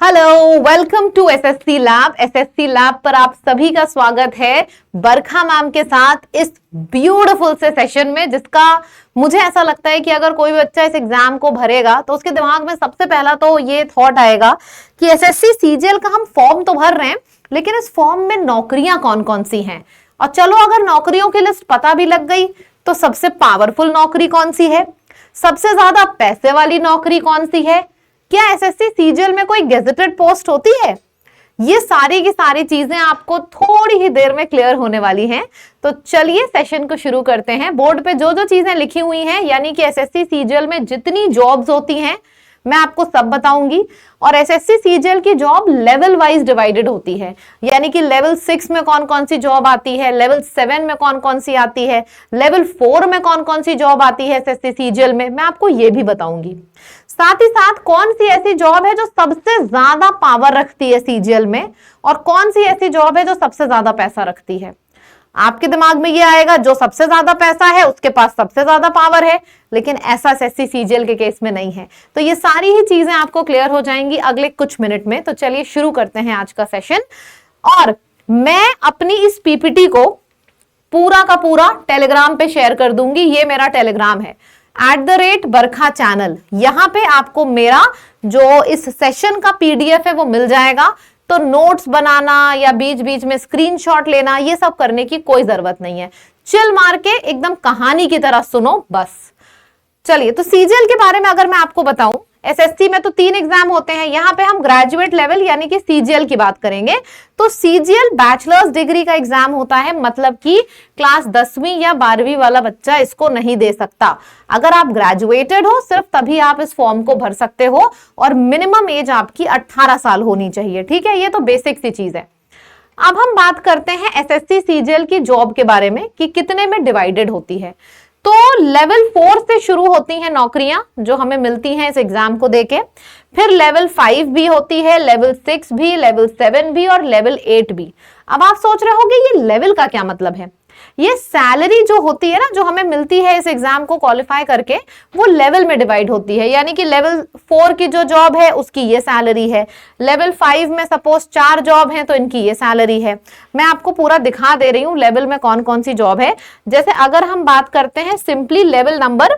Hello, welcome to SSC lab. SSC lab पर आप सभी का स्वागत है बरखा मैम के साथ इस ब्यूटीफुल से सेशन में, जिसका मुझे ऐसा लगता है कि अगर कोई बच्चा इस एग्जाम को भरेगा तो उसके दिमाग में सबसे पहला तो ये थॉट आएगा कि एसएससी सीजीएल का हम फॉर्म तो भर रहे हैं, लेकिन इस फॉर्म में नौकरियां कौन कौन सी हैं। और चलो अगर नौकरियों की लिस्ट पता भी लग गई तो सबसे पावरफुल नौकरी कौन सी है, सबसे ज्यादा पैसे वाली नौकरी कौन सी है, क्या एसएससी सीजीएल में कोई गेजेटेड पोस्ट होती है। ये सारी की सारी चीजें आपको थोड़ी ही देर में क्लियर होने वाली हैं। तो चलिए सेशन को शुरू करते हैं। बोर्ड पे जो जो चीजें लिखी हुई हैं, यानी कि एसएससी सीजीएल में जितनी जॉब्स होती हैं मैं आपको सब बताऊंगी। और एसएससी सीजीएल की जॉब लेवल वाइज डिवाइडेड होती है, यानी कि लेवल 6 में कौन कौन सी जॉब आती है, लेवल 7 में कौन कौन सी आती है, लेवल 4 में कौन कौन सी जॉब आती है एसएससी सीजीएल में, मैं आपको ये भी बताऊंगी। साथ ही साथ कौन सी ऐसी जॉब है जो सबसे ज्यादा पावर रखती है सीजीएल में, और कौन सी ऐसी जॉब है जो सबसे ज्यादा पैसा रखती है। आपके दिमाग में ये आएगा जो सबसे ज्यादा पैसा है उसके पास सबसे ज्यादा पावर है, लेकिन ऐसा एसएससी सीजीएल के केस में नहीं है। तो ये सारी ही चीजें आपको क्लियर हो जाएंगी अगले कुछ मिनट में। तो चलिए शुरू करते हैं आज का सेशन। और मैं अपनी इस पीपीटी को पूरा का पूरा टेलीग्राम पे शेयर कर दूंगी। ये मेरा टेलीग्राम है @बरखा चैनल। यहां पे आपको मेरा जो इस सेशन का पीडीएफ है वो मिल जाएगा। तो नोट्स बनाना या बीच बीच में स्क्रीनशॉट लेना ये सब करने की कोई जरूरत नहीं है। चिल मार के एकदम कहानी की तरह सुनो बस। चलिए, तो सीजीएल के बारे में अगर मैं आपको बताऊं, एसएससी में तो 3 एग्जाम होते हैं। यहां पे हम ग्रेजुएट लेवल यानी कि सीजीएल की बात करेंगे। तो सीजीएल बैचलर्स डिग्री का एग्जाम होता है, मतलब कि क्लास 10वीं या 12वीं वाला बच्चा इसको नहीं दे सकता। अगर आप ग्रेजुएटेड हो सिर्फ तभी आप इस फॉर्म को भर सकते हो, और मिनिमम एज आपकी 18 साल होनी चाहिए। ठीक है, ये तो बेसिक सी चीज है। अब हम बात करते हैं एसएससी सीजीएल की जॉब के बारे में कि कितने में डिवाइडेड होती है। तो लेवल 4 से शुरू होती हैं नौकरियां जो हमें मिलती हैं इस एग्जाम को देके। फिर लेवल 5 भी होती है, लेवल 6 भी, लेवल 7 भी और लेवल 8 भी। अब आप सोच रहे होंगे ये लेवल का क्या मतलब है। ये सैलरी जो होती है ना, जो हमें मिलती है इस एग्जाम को क्वालिफाई करके, वो लेवल में डिवाइड होती है। यानी कि लेवल 4 की जो जॉब है उसकी ये सैलरी है, लेवल 5 में सपोज 4 जॉब है तो इनकी ये सैलरी है। मैं आपको पूरा दिखा दे रही हूं लेवल में कौन कौन सी जॉब है। जैसे अगर हम बात करते हैं सिंपली लेवल नंबर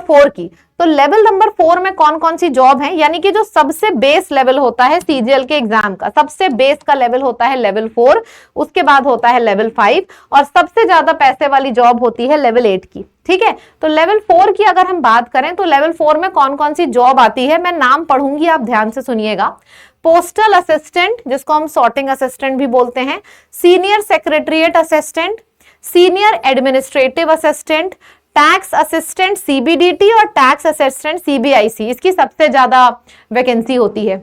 4 की, तो लेवल नंबर 4 में कौन कौन सी जॉब है, यानी कि जो सबसे बेस लेवल होता है सीजीएल के एग्जाम का, सबसे बेस का लेवल होता है लेवल 4, उसके बाद होता है लेवल 5, और सबसे ज्यादा पैसे वाली जॉब होती है लेवल 8 की। ठीक है, तो लेवल 4 की अगर हम बात करें तो लेवल 4 में कौन कौन सी जॉब आती है, मैं नाम पढ़ूंगी, आप ध्यान से सुनिएगा। पोस्टल असिस्टेंट, जिसको हम सॉर्टिंग असिस्टेंट भी बोलते हैं, senior secretariat assistant, senior administrative assistant, tax assistant CBDT और टैक्स असिस्टेंट सीबीआईसी, इसकी सबसे ज्यादा वैकेंसी होती है।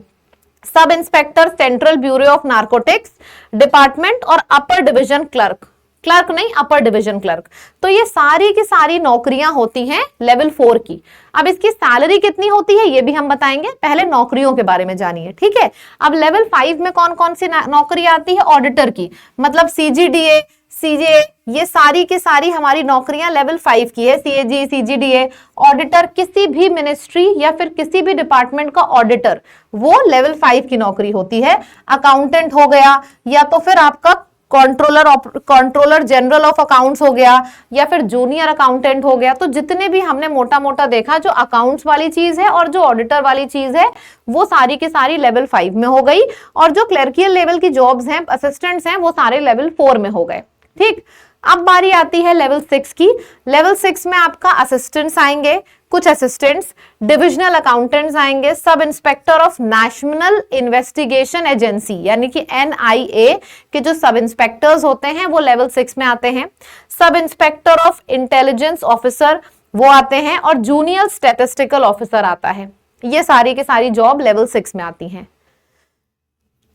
Sub inspector central bureau of narcotics department और अपर डिवीजन क्लर्क, क्लर्क नहीं अपर डिवीजन क्लर्क। तो ये सारी की सारी नौकरियां होती हैं लेवल 4 की। अब इसकी सैलरी कितनी होती है ये भी हम बताएंगे, पहले नौकरियों के बारे में जानिए। ठीक है, अब लेवल 5 में कौन कौन सी नौकरी आती है, ऑडिटर की, मतलब सीजीडीए, सीजे, ये सारी की सारी हमारी नौकरियां लेवल 5 की है। सीएजी, सीजीडीए, ऑडिटर, किसी भी मिनिस्ट्री या फिर किसी भी डिपार्टमेंट का ऑडिटर, वो लेवल 5 की नौकरी होती है। अकाउंटेंट हो गया, या तो फिर आपका कंट्रोलर जनरल ऑफ अकाउंट्स हो गया, या फिर जूनियर अकाउंटेंट हो गया। तो जितने भी हमने मोटा मोटा देखा, जो अकाउंट्स वाली चीज है और जो ऑडिटर वाली चीज है, वो सारी की सारी लेवल 5 में हो गई। और जो क्लर्कियल लेवल की जॉब्स हैं, असिस्टेंट्स हैं, वो सारे लेवल 4 में हो गए। ठीक, अब बारी आती है लेवल 6 की। लेवल 6 में आपका असिस्टेंट्स आएंगे, कुछ असिस्टेंट्स, डिविजनल अकाउंटेंट्स आएंगे, sub inspector of national investigation agency यानी कि एनआईए के जो सब इंस्पेक्टर्स होते हैं वो लेवल 6 में आते हैं। Sub inspector of intelligence officer वो आते हैं, और जूनियर स्टैटिस्टिकल ऑफिसर आता है। ये सारी की सारी जॉब लेवल 6 में आती हैं।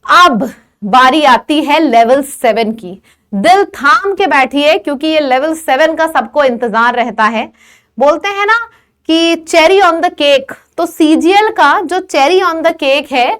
अब बारी आती है लेवल 7 की। दिल थाम के बैठिए, क्योंकि ये लेवल 7 का सबको इंतजार रहता है। बोलते हैं ना कि चेरी ऑन द केक, तो सीजीएल का जो चेरी ऑन द केक है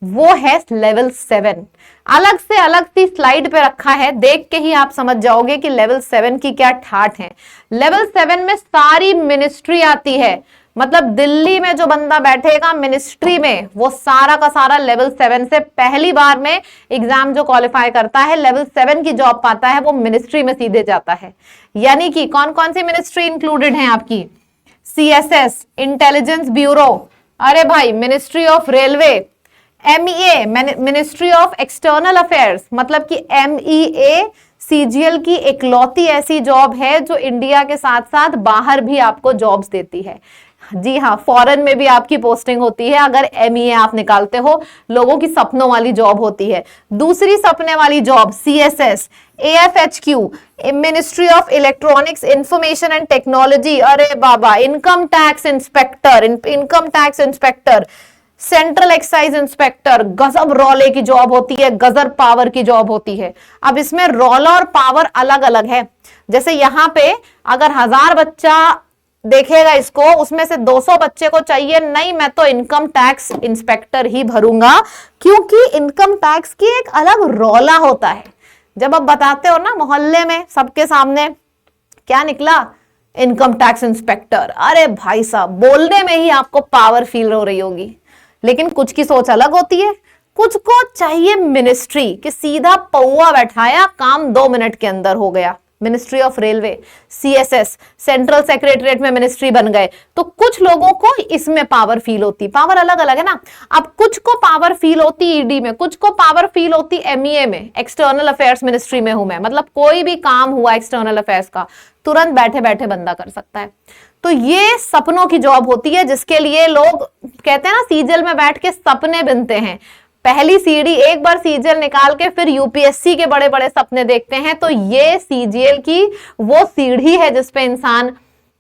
वो है लेवल 7। अलग से अलग सी स्लाइड पे रखा है, देख के ही आप समझ जाओगे कि लेवल 7 की क्या ठाठ है। लेवल 7 में सारी मिनिस्ट्री आती है, मतलब दिल्ली में जो बंदा बैठेगा मिनिस्ट्री में, वो सारा का सारा लेवल 7 से पहली बार में एग्जाम जो क्वालिफाई करता है, लेवल 7 की जॉब पाता है, वो मिनिस्ट्री में सीधे जाता है। यानी कि कौन कौन सी मिनिस्ट्री इंक्लूडेड है आपकी? CSS, इंटेलिजेंस ब्यूरो, अरे भाई ministry of railway, MEA, ministry of external affairs, मतलब कि MEA CGL की इकलौती ऐसी जॉब है जो इंडिया के साथ साथ बाहर भी आपको जॉब्स देती है। जी हाँ, फॉरेन में भी आपकी पोस्टिंग होती है अगर MEA आप निकालते हो, लोगों की सपनों वाली जॉब होती है। दूसरी सपने वाली job CSS, AFHQ, ministry of electronics information and technology, अरे बाबा income tax inspector, central excise inspector, गजब रौले की जॉब होती है, गजब पावर की जॉब होती है। अब इसमें रौला और पावर अलग अलग है। जैसे यहाँ पे अगर 1000 बच्चा देखेगा इसको, उसमें से 200 बच्चे को चाहिए नहीं मैं तो इनकम टैक्स इंस्पेक्टर ही भरूंगा, क्योंकि इनकम टैक्स की एक अलग रौला होता है। जब आप बताते हो ना मोहल्ले में सबके सामने, क्या निकला? Income tax inspector. अरे भाई साहब, बोलने में ही आपको पावर फील हो रही होगी, लेकिन कुछ की सोच अलग होती है। कुछ को चाहिए मिनिस्ट्री कि सीधा पौवा बैठाया, काम 2 मिनट के अंदर हो गया। Ministry of railway, CSS, central secretariat में मिनिस्ट्री बन गए। तो कुछ लोगों को इसमें पावर फील होती, पावर अलग अलग है ना। अब कुछ को पावर फील होती ED में, कुछ को पावर फील होती MEA में, एक्सटर्नल अफेयर्स मिनिस्ट्री में हूं मैं, मतलब कोई भी काम हुआ एक्सटर्नल अफेयर्स का तुरंत बैठे बैठे बंदा कर सकता है। तो ये सपनों की जॉब होती है, जिसके लिए लोग कहते हैं ना सीजल में बैठ के सपने बुनते हैं। पहली सीढ़ी, एक बार सीजीएल निकाल के फिर यूपीएससी के बड़े बड़े सपने देखते हैं, तो ये सीजीएल की वो सीढ़ी है जिसपे इंसान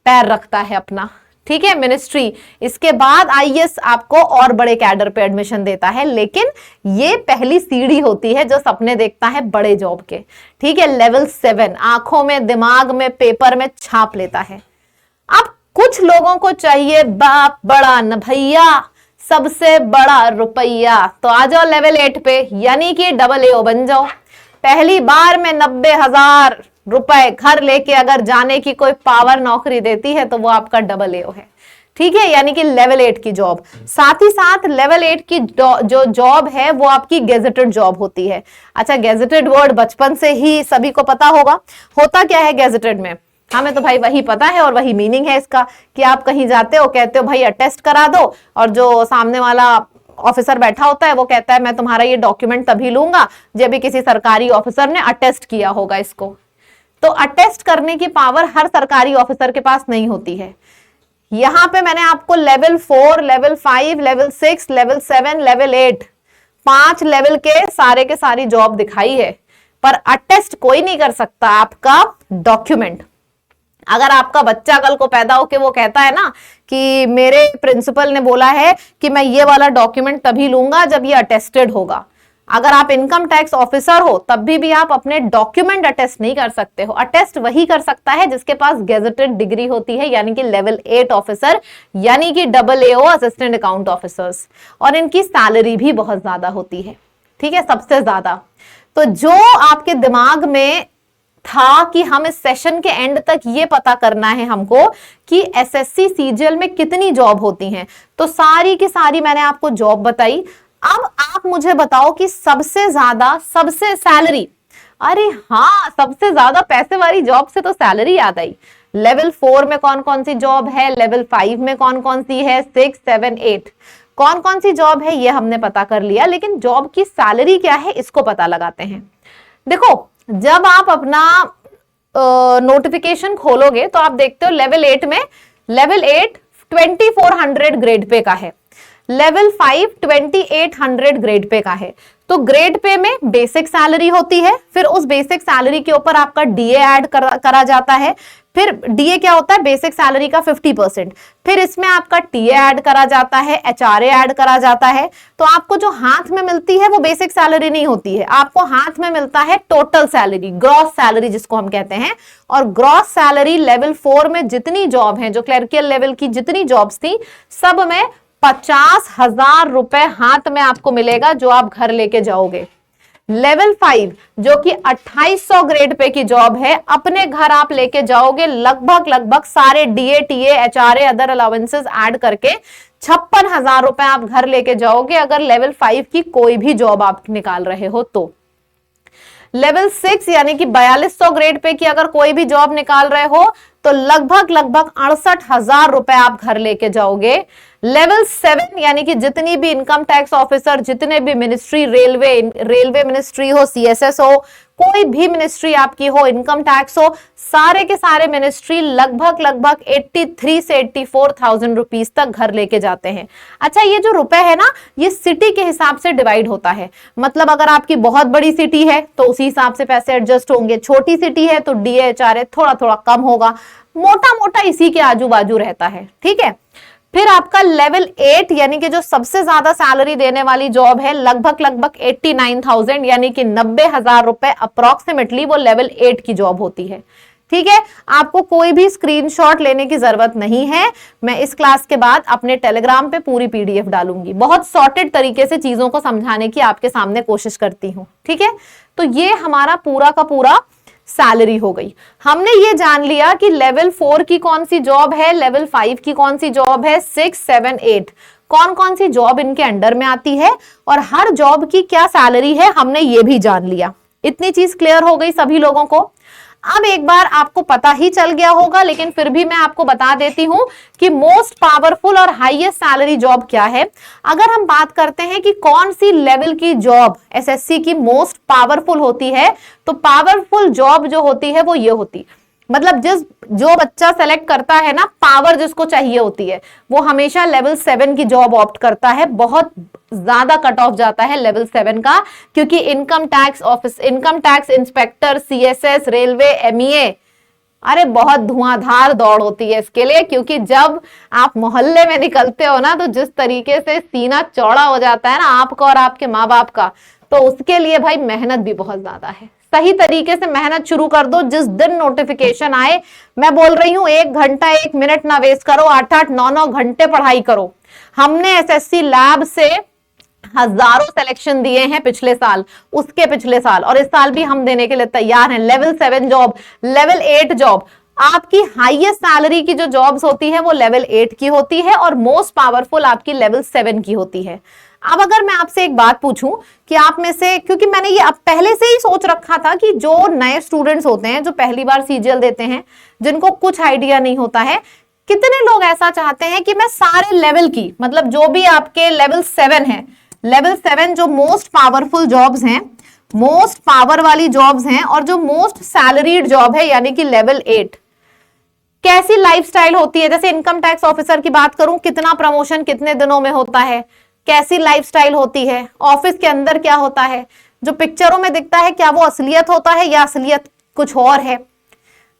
पैर रखता है अपना। ठीक है, मिनिस्ट्री, इसके बाद आईएएस आपको और बड़े कैडर पे एडमिशन देता है, लेकिन ये पहली सीढ़ी होती है जो सपने देखता है बड़े जॉब के। ठीक है, लेवल 7 आंखों में, दिमाग में, पेपर में छाप लेता है। अब कुछ लोगों को चाहिए बाप बड़ा न भैया, सबसे बड़ा रुपया, तो आ जाओ लेवल 8 पे, यानी कि AA बन जाओ। पहली बार में 90,000 रुपए घर लेके अगर जाने की कोई पावर नौकरी देती है तो वो आपका AA है। ठीक है, यानी कि लेवल 8 की जॉब। साथ ही साथ लेवल 8 की जो जॉब है वो आपकी गेजेटेड जॉब होती है। अच्छा, गेजेटेड वर्ड बचपन से ही सभी को पता होगा। होता क्या है गेजेटेड में? हमें तो भाई वही पता है और वही मीनिंग है इसका कि आप कहीं जाते हो, कहते हो भाई अटेस्ट करा दो, और जो सामने वाला ऑफिसर बैठा होता है वो कहता है मैं तुम्हारा ये डॉक्यूमेंट तभी लूंगा जब भी किसी सरकारी ऑफिसर ने अटेस्ट किया होगा इसको। तो अटेस्ट करने की पावर हर सरकारी ऑफिसर के पास नहीं होती है। यहां पे मैंने आपको level 4, level 5, level 6, level 7, level 8 5 level के सारी जॉब दिखाई है, पर अटेस्ट कोई नहीं कर सकता आपका डॉक्यूमेंट। अगर आपका बच्चा कल को पैदा होके वो कहता है ना कि मेरे प्रिंसिपल ने बोला है कि मैं ये वाला डॉक्यूमेंट तभी लूंगा जब ये अटेस्टेड होगा, अगर आप इनकम टैक्स ऑफिसर हो तब भी आप अपने डॉक्यूमेंट अटेस्ट नहीं कर सकते हो। अटेस्ट वही कर सकता है जिसके पास गेजेटेड डिग्री होती है, यानी कि लेवल 8 ऑफिसर, यानी कि AAO असिस्टेंट अकाउंट ऑफिसर्स, और इनकी सैलरी भी बहुत ज्यादा होती है। ठीक है, सबसे ज्यादा। तो जो आपके दिमाग में था कि हम इस सेशन के एंड तक ये पता करना है हमको कि एसएससी सीजीएल में कितनी जॉब होती हैं, तो सारी की सारी मैंने आपको जॉब बताई। अब आप मुझे बताओ कि सबसे ज्यादा, सबसे सैलरी, अरे हाँ, सबसे ज्यादा पैसे वाली जॉब से तो सैलरी याद आई। लेवल 4 में कौन कौन सी जॉब है, लेवल 5 में कौन कौन सी है, 6, 7, 8 कौन कौन सी जॉब है, ये हमने पता कर लिया। लेकिन जॉब की सैलरी क्या है इसको पता लगाते हैं। देखो, जब आप अपना नोटिफिकेशन खोलोगे तो आप देखते हो लेवल 8 में, लेवल 8 2400 ग्रेड पे का है, लेवल 5 2800 ग्रेड पे का है। तो ग्रेड पे में बेसिक सैलरी होती है, फिर उस बेसिक सैलरी के ऊपर आपका डीए ऐड करा जाता है। फिर डीए क्या होता है, बेसिक सैलरी का 50%, फिर इसमें आपका टीए ऐड करा जाता है, एचआरए ऐड करा जाता है। तो आपको जो हाथ में मिलती है वो बेसिक सैलरी नहीं होती है, आपको हाथ में मिलता है टोटल सैलरी, ग्रॉस सैलरी जिसको हम कहते हैं। और ग्रॉस सैलरी लेवल 4 में जितनी जॉब है, जो क्लर्कियल लेवल की जितनी जॉब्स थी, सब में 50,000 रुपए हाथ में आपको मिलेगा जो आप घर लेके जाओगे। लेवल 5 जो कि 2800 ग्रेड पे की जॉब है, अपने घर आप लेके जाओगे लगभग सारे DA, TA, HRA, other allowances add करके 56,000 रुपए आप घर लेके जाओगे अगर लेवल 5 की कोई भी जॉब आप निकाल रहे हो तो। लेवल 6 यानी कि 4200 ग्रेड पे की अगर कोई भी जॉब निकाल रहे हो तो लगभग 68,000 रुपए आप घर लेके जाओगे। लेवल 7 यानी कि जितनी भी इनकम टैक्स ऑफिसर, जितने भी मिनिस्ट्री, रेलवे मिनिस्ट्री हो, सीएसएस हो, कोई भी मिनिस्ट्री आपकी हो, इनकम टैक्स हो, सारे के सारे मिनिस्ट्री लगभग 83 से 84,000 रुपीज तक घर लेके जाते हैं। अच्छा, ये जो रुपए है ना, ये सिटी के हिसाब से डिवाइड होता है। मतलब अगर आपकी बहुत बड़ी सिटी है तो उसी हिसाब से पैसे एडजस्ट होंगे, छोटी सिटी है तो डीएचआरए थोड़ा थोड़ा कम होगा, मोटा मोटा इसी के आजू बाजू रहता है। ठीक है, फिर आपका लेवल 8 यानी कि जो सबसे ज्यादा सैलरी देने वाली जॉब है, लगभग 89,000 यानी कि 90,000 रुपए अप्रोक्सीमेटली, वो लेवल 8 की जॉब होती है। ठीक है, आपको कोई भी स्क्रीनशॉट लेने की जरूरत नहीं है। मैं इस क्लास के बाद अपने टेलीग्राम पे पूरी पीडीएफ डालूंगी, बहुत सॉर्टेड तरीके से चीजों को समझाने की आपके सामने कोशिश करती हूं। ठीक है, तो ये हमारा पूरा का पूरा सैलरी हो गई। हमने ये जान लिया कि लेवल 4 की कौन सी जॉब है, लेवल 5 की कौन सी जॉब है, 6, 7, 8 कौन कौन सी जॉब इनके अंडर में आती है और हर जॉब की क्या सैलरी है, हमने ये भी जान लिया। इतनी चीज क्लियर हो गई सभी लोगों को। अब एक बार आपको पता ही चल गया होगा, लेकिन फिर भी मैं आपको बता देती हूं कि मोस्ट पावरफुल और हाईएस्ट सैलरी जॉब क्या है। अगर हम बात करते हैं कि कौन सी लेवल की जॉब एसएससी की मोस्ट पावरफुल होती है, तो पावरफुल जॉब जो होती है वो ये होती, मतलब जो बच्चा सेलेक्ट करता है ना, पावर जिसको चाहिए होती है, वो हमेशा लेवल 7 की जॉब ऑप्ट करता है। बहुत ज्यादा कट ऑफ जाता है लेवल 7 का, क्योंकि income tax office, income tax inspector, CSS, railway, MEA, अरे बहुत धुआंधार दौड़ होती है इसके लिए। क्योंकि जब आप मोहल्ले में निकलते हो ना, तो जिस तरीके से सीना चौड़ा हो जाता है ना आपका और आपके माँ बाप का, तो उसके लिए भाई मेहनत भी बहुत ज्यादा है। सही तरीके से मेहनत शुरू कर दो। जिस दिन नोटिफिकेशन आए, मैं बोल रही हूं 1 घंटा 1 मिनट ना वेस्ट करो, 8-8, 9-9 घंटे पढ़ाई करो। हमने एसएससी लैब से हजारों सिलेक्शन दिए हैं पिछले साल, उसके पिछले साल, और इस साल भी हम देने के लिए तैयार हैं। लेवल 7 जॉब, लेवल 8 जॉब, आपकी हाईएस्ट सैलरी की जो जॉब्स होती है वो लेवल 8 की होती है और मोस्ट पावरफुल आपकी लेवल 7 की होती है। अब अगर मैं आपसे एक बात पूछूं कि आप में से, क्योंकि मैंने ये अब पहले से ही सोच रखा था कि जो नए स्टूडेंट्स होते हैं, जो पहली बार सीजीएल देते हैं, जिनको कुछ आइडिया नहीं होता है, कितने लोग ऐसा चाहते हैं कि मैं सारे लेवल की, मतलब जो भी आपके लेवल 7 है, लेवल 7 जो मोस्ट पावरफुल जॉब्स हैं, मोस्ट पावर वाली जॉब्स हैं, और जो मोस्ट सैलरीड जॉब है यानी कि लेवल 8, कैसी लाइफस्टाइल होती है। जैसे इनकम टैक्स ऑफिसर की बात करूं, कितना प्रमोशन कितने दिनों में होता है, कैसी लाइफस्टाइल होती है, ऑफिस के अंदर क्या होता है, जो पिक्चरों में दिखता है क्या वो असलियत होता है या असलियत कुछ और है,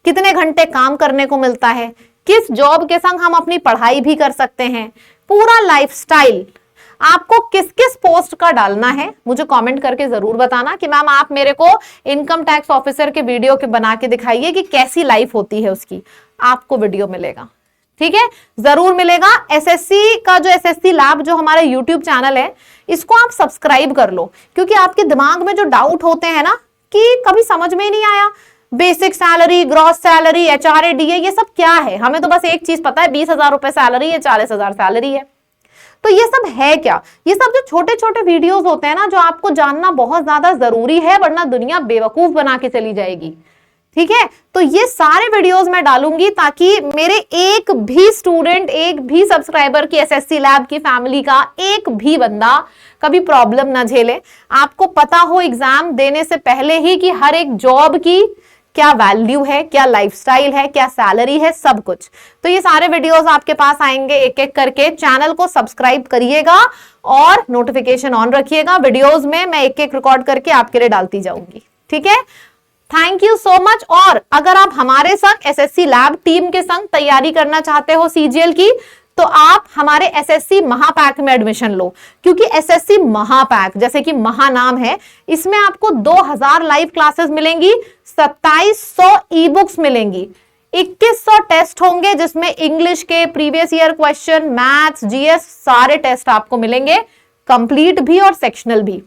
कितने घंटे काम करने को मिलता है, किस जॉब के संग हम अपनी पढ़ाई भी कर सकते हैं, पूरा लाइफस्टाइल आपको किस किस पोस्ट का डालना है, मुझे कमेंट करके जरूर बताना कि मैम आप मेरे को इनकम टैक्स ऑफिसर के वीडियो के बना के दिखाइए कि कैसी लाइफ होती है उसकी। आपको वीडियो मिलेगा, ठीक है, जरूर मिलेगा। एसएससी का जो एसएससी लैब जो हमारा यूट्यूब चैनल है, इसको आप सब्सक्राइब कर लो, क्योंकि आपके दिमाग में जो डाउट होते हैं ना कि कभी समझ में ही नहीं आया, basic salary, gross salary, HRA, DA, ये सब क्या है, हमें तो बस एक चीज पता है 20,000 रुपए सैलरी है, 40,000 सैलरी है, तो ये सब है क्या। ये सब जो छोटे छोटे वीडियोस होते हैं ना, जो आपको जानना बहुत ज्यादा जरूरी है, वरना दुनिया बेवकूफ बना के चली जाएगी। ठीक है, तो ये सारे वीडियोस मैं डालूंगी ताकि मेरे एक भी स्टूडेंट, एक भी सब्सक्राइबर की एसएससी लैब की फैमिली का एक भी बंदा कभी प्रॉब्लम ना झेले। आपको पता हो एग्जाम देने से पहले ही कि हर एक जॉब की क्या वैल्यू है, क्या लाइफस्टाइल है, क्या सैलरी है, सब कुछ। तो ये सारे वीडियोस आपके पास आएंगे एक एक करके। चैनल को सब्सक्राइब करिएगा और नोटिफिकेशन ऑन रखिएगा। वीडियोस में मैं एक एक रिकॉर्ड करके आपके लिए डालती जाऊंगी। ठीक है, थैंक यू सो मच। और अगर आप हमारे संग एसएससी लैब टीम के संग तैयारी करना चाहते हो सीजीएल की, तो आप हमारे एसएससी महापैक में एडमिशन लो, क्योंकि एसएससी महापैक, जैसे कि महा नाम है, इसमें आपको 2000 लाइव क्लासेस मिलेंगी, 2700 ई बुक्स मिलेंगी, 2100 टेस्ट होंगे, जिसमें इंग्लिश के previous year question, maths, GS, सारे टेस्ट आपको मिलेंगे, कंप्लीट भी और सेक्शनल भी।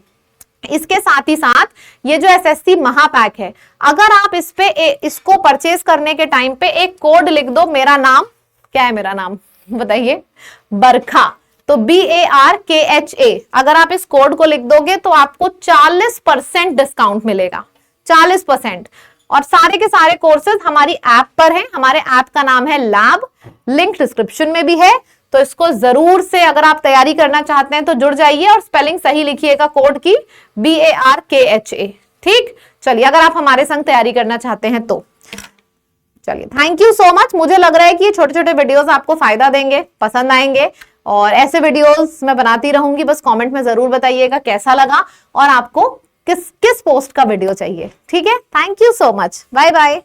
इसके साथ ही साथ ये जो एसएससी महापैक है, अगर आप इस पे इसको परचेज करने के टाइम पे एक कोड लिख दो, मेरा नाम क्या है, मेरा नाम बताइए, बरखा, तो BARKHA, अगर आप इस कोड को लिख दोगे तो आपको 40% डिस्काउंट मिलेगा, 40%। और सारे के सारे कोर्सेज हमारी ऐप पर हैं, हमारे ऐप का नाम है लैब, लिंक डिस्क्रिप्शन में भी है, तो इसको जरूर से अगर आप तैयारी करना चाहते हैं तो जुड़ जाइए और स्पेलिंग सही लिखिएगा कोड की, BARKHA। ठीक, चलिए, अगर आप हमारे संग तैयारी करना चाहते हैं तो चलिए, थैंक यू सो मच। मुझे लग रहा है कि ये छोटे छोटे वीडियोस आपको फायदा देंगे, पसंद आएंगे, और ऐसे वीडियोस मैं बनाती रहूंगी। बस कमेंट में जरूर बताइएगा कैसा लगा और आपको किस किस पोस्ट का वीडियो चाहिए। ठीक है, thank you so much, bye bye.